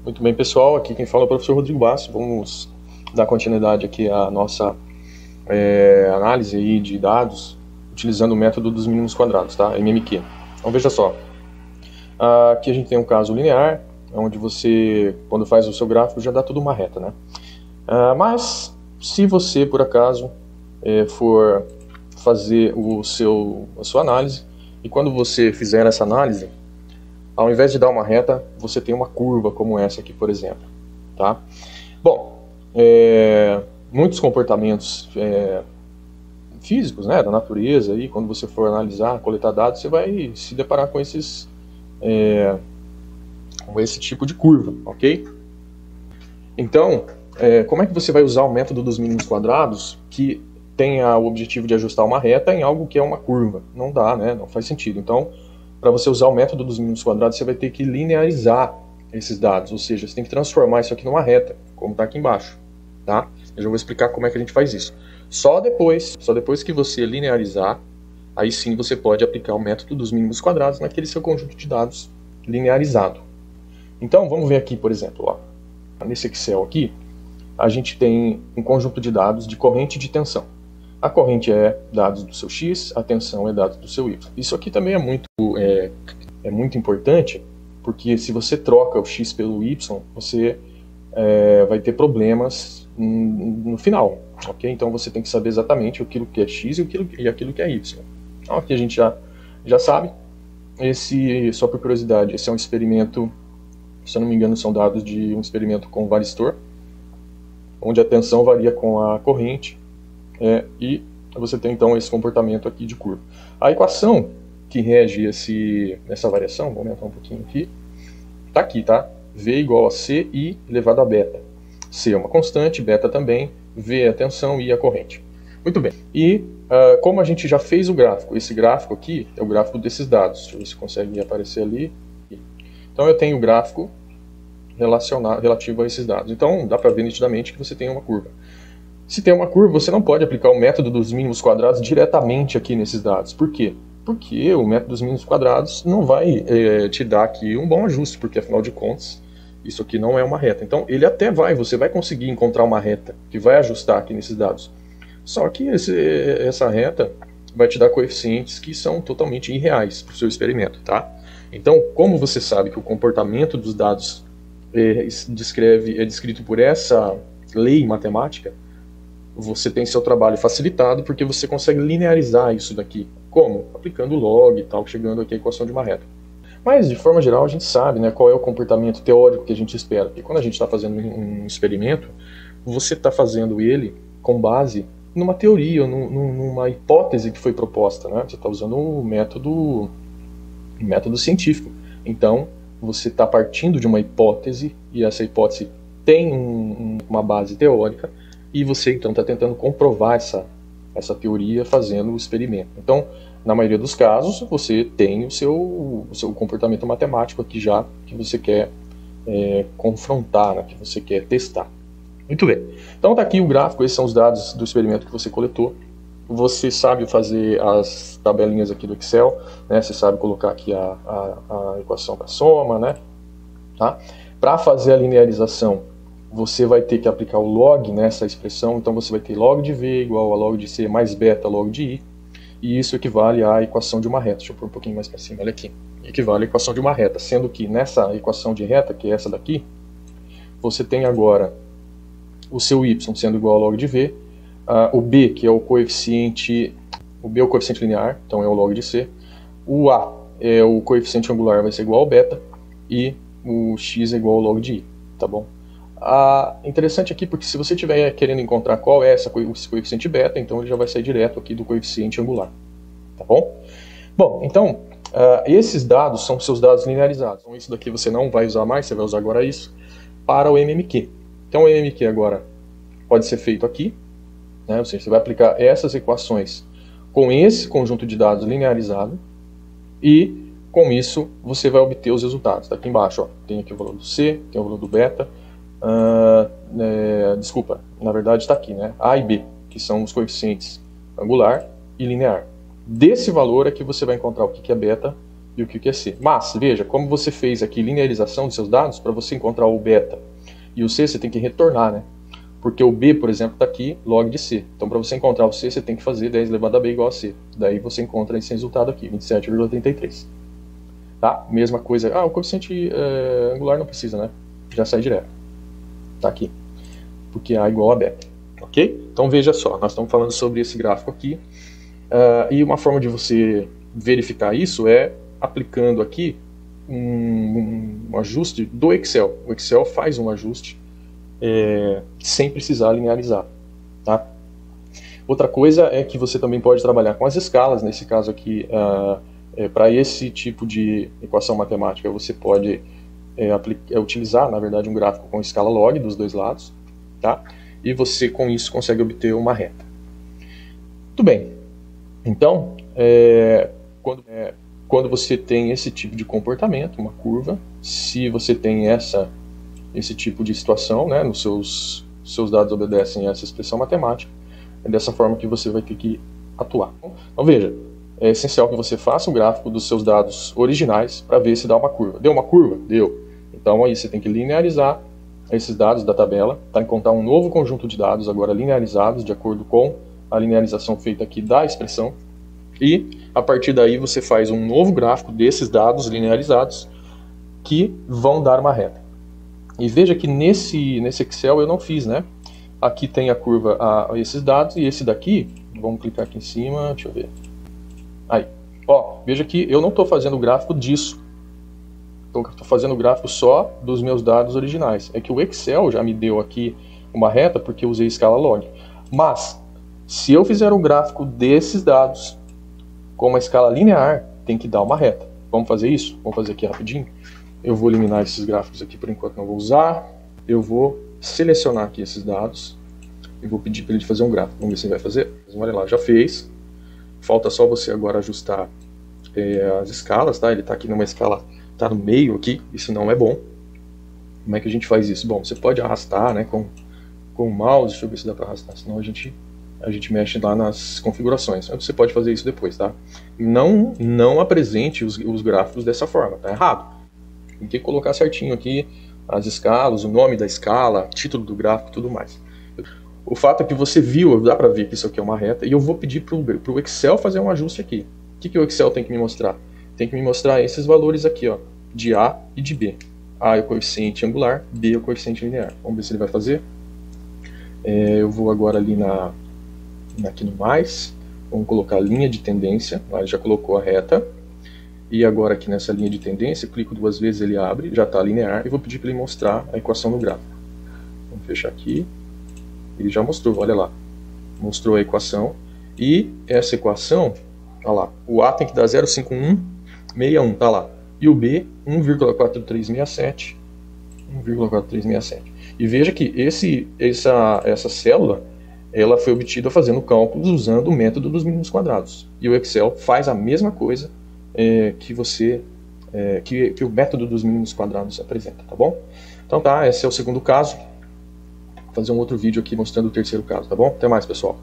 Muito bem, pessoal, aqui quem fala é o professor Rodrigo Basso. Vamos dar continuidade aqui à nossa análise aí de dados utilizando o método dos mínimos quadrados, tá? MMQ. Então veja só, aqui a gente tem um caso linear, onde você, quando faz o seu gráfico, já dá tudo uma reta, né? Mas se você, por acaso, for fazer a sua análise, e quando você fizer essa análise, ao invés de dar uma reta, você tem uma curva como essa aqui, por exemplo, tá? Bom, muitos comportamentos físicos, né, da natureza, e quando você for analisar, coletar dados, você vai se deparar com esse tipo de curva, ok? Então, como é que você vai usar o método dos mínimos quadrados que tem o objetivo de ajustar uma reta em algo que é uma curva? Não dá, né? Não faz sentido. Então, para você usar o método dos mínimos quadrados, você vai ter que linearizar esses dados, ou seja, você tem que transformar isso aqui numa reta, como está aqui embaixo, tá? Eu já vou explicar como é que a gente faz isso. Só depois que você linearizar, aí sim você pode aplicar o método dos mínimos quadrados naquele seu conjunto de dados linearizado. Então, vamos ver aqui, por exemplo, ó, nesse Excel aqui, a gente tem um conjunto de dados de corrente e de tensão. A corrente é dados do seu X, a tensão é dados do seu Y. Isso aqui também é muito importante, porque se você troca o X pelo Y, você vai ter problemas no final, ok? Então você tem que saber exatamente aquilo que é X e aquilo que é Y. Então aqui a gente já sabe. Só por curiosidade, esse é um experimento, se eu não me engano, são dados de um experimento com varistor, onde a tensão varia com a corrente, e você tem então esse comportamento aqui de curva. A equação que rege essa variação, vou aumentar um pouquinho aqui, está aqui, tá? V igual a CI elevado a beta. C é uma constante, beta também, V é a tensão e a corrente. Muito bem. E como a gente já fez o gráfico, esse gráfico aqui é o gráfico desses dados. Deixa eu ver se consegue aparecer ali. Então eu tenho o gráfico relativo a esses dados. Então dá para ver nitidamente que você tem uma curva. Se tem uma curva, você não pode aplicar o método dos mínimos quadrados diretamente aqui nesses dados. Por quê? Porque o método dos mínimos quadrados não vai te dar aqui um bom ajuste, porque afinal de contas, isso aqui não é uma reta. Então ele até você vai conseguir encontrar uma reta que vai ajustar aqui nesses dados. Só que essa reta vai te dar coeficientes que são totalmente irreais para o seu experimento, tá? Então, como você sabe que o comportamento dos dados é descrito por essa lei matemática, você tem seu trabalho facilitado porque você consegue linearizar isso daqui. Como? Aplicando log e tal, chegando aqui à equação de uma reta. Mas, de forma geral, a gente sabe, né, qual é o comportamento teórico que a gente espera. Porque quando a gente está fazendo um experimento, você está fazendo ele com base numa teoria, numa hipótese que foi proposta, né? Você está usando um método científico. Então, você está partindo de uma hipótese, e essa hipótese tem uma base teórica, e você então está tentando comprovar essa teoria fazendo o experimento. Então, na maioria dos casos, você tem o seu comportamento matemático aqui já, que você quer confrontar, né, que você quer testar. Muito bem. Então está aqui o gráfico, esses são os dados do experimento que você coletou. Você sabe fazer as tabelinhas aqui do Excel, né? Você sabe colocar aqui a equação da soma, né? Tá? Para fazer a linearização, você vai ter que aplicar o log nessa expressão, então você vai ter log de V igual a log de C mais beta log de I, e isso equivale à equação de uma reta. Deixa eu pôr um pouquinho mais para cima, olha aqui. Equivale à equação de uma reta, sendo que nessa equação de reta, que é essa daqui, você tem agora o seu Y sendo igual a log de V, o B, que é o coeficiente, o B é o coeficiente linear, então é o log de C, o A é o coeficiente angular, vai ser igual ao beta, e o X é igual ao log de I, tá bom? Interessante aqui, porque se você estiver querendo encontrar qual é esse coeficiente beta, então ele já vai sair direto aqui do coeficiente angular, tá bom? Bom, então, esses dados são seus dados linearizados. Então isso daqui você não vai usar mais, você vai usar agora isso para o MMQ. Então o MMQ agora pode ser feito aqui, né? Ou seja, você vai aplicar essas equações com esse conjunto de dados linearizado, e com isso você vai obter os resultados. Tá aqui embaixo, ó, tem aqui o valor do C, tem o valor do beta, desculpa, na verdade está aqui, né? A e B, que são os coeficientes angular e linear. Desse valor é que você vai encontrar o que é beta e o que é C. Mas, veja, como você fez aqui linearização de seus dados, para você encontrar o beta e o C, você tem que retornar, né? Porque o B, por exemplo, está aqui, log de C. Então, para você encontrar o C, você tem que fazer 10 elevado a B igual a C. Daí você encontra esse resultado aqui, 27,33. Tá? Mesma coisa. O coeficiente angular não precisa, né? Já sai direto. Tá aqui. Porque A igual a beta. Ok? Então, veja só. Nós estamos falando sobre esse gráfico aqui. E uma forma de você verificar isso é aplicando aqui um ajuste do Excel. O Excel faz um ajuste sem precisar linearizar. Tá? Outra coisa é que você também pode trabalhar com as escalas. Nesse caso aqui, para esse tipo de equação matemática, você pode utilizar, na verdade, um gráfico com escala log dos dois lados. Tá? E você, com isso, consegue obter uma reta. Muito bem. Então, quando você tem esse tipo de comportamento, uma curva, se você tem esse tipo de situação, né, nos seus dados obedecem a essa expressão matemática, é dessa forma que você vai ter que atuar. Então veja, é essencial que você faça um gráfico dos seus dados originais para ver se dá uma curva. Deu uma curva? Deu. Então aí você tem que linearizar esses dados da tabela, para encontrar um novo conjunto de dados agora linearizados, de acordo com a linearização feita aqui da expressão, e a partir daí você faz um novo gráfico desses dados linearizados que vão dar uma reta. E veja que nesse Excel eu não fiz, né? Aqui tem a curva a esses dados, e esse daqui, vamos clicar aqui em cima, deixa eu ver. Aí, ó, veja que eu não estou fazendo o gráfico disso. Estou fazendo o gráfico só dos meus dados originais. É que o Excel já me deu aqui uma reta porque eu usei escala log. Mas, se eu fizer um gráfico desses dados com uma escala linear, tem que dar uma reta. Vamos fazer isso? Vamos fazer aqui rapidinho. Eu vou eliminar esses gráficos aqui por enquanto, não vou usar. Eu vou selecionar aqui esses dados e vou pedir para ele fazer um gráfico. Vamos ver se ele vai fazer. Olha lá, já fez. Falta só você agora ajustar as escalas, tá? Ele está aqui numa escala, está no meio aqui, isso não é bom. Como é que a gente faz isso? Bom, você pode arrastar, né, com o mouse, deixa eu ver se dá para arrastar, senão a gente mexe lá nas configurações. Você pode fazer isso depois, tá? Não apresente os gráficos dessa forma, tá errado. Tem que colocar certinho aqui as escalas, o nome da escala, título do gráfico e tudo mais. O fato é que você viu, dá para ver que isso aqui é uma reta, e eu vou pedir para o Excel fazer um ajuste aqui. O que o Excel tem que me mostrar? Tem que me mostrar esses valores aqui, ó, de A e de B. A é o coeficiente angular, B é o coeficiente linear. Vamos ver se ele vai fazer. Eu vou agora ali aqui no mais, vamos colocar linha de tendência, lá ele já colocou a reta. E agora aqui nessa linha de tendência, clico duas vezes, ele abre, já está linear, e vou pedir para ele mostrar a equação no gráfico. Vamos fechar aqui. Ele já mostrou, olha lá. Mostrou a equação. E essa equação, olha lá, o A tem que dar 0,5161, tá lá. E o B, 1,4367. 1,4367. E veja que essa célula, ela foi obtida fazendo cálculos usando o método dos mínimos quadrados. E o Excel faz a mesma coisa que o método dos mínimos quadrados apresenta, tá bom? Então tá, esse é o segundo caso. Vou fazer um outro vídeo aqui mostrando o terceiro caso, tá bom? Até mais, pessoal.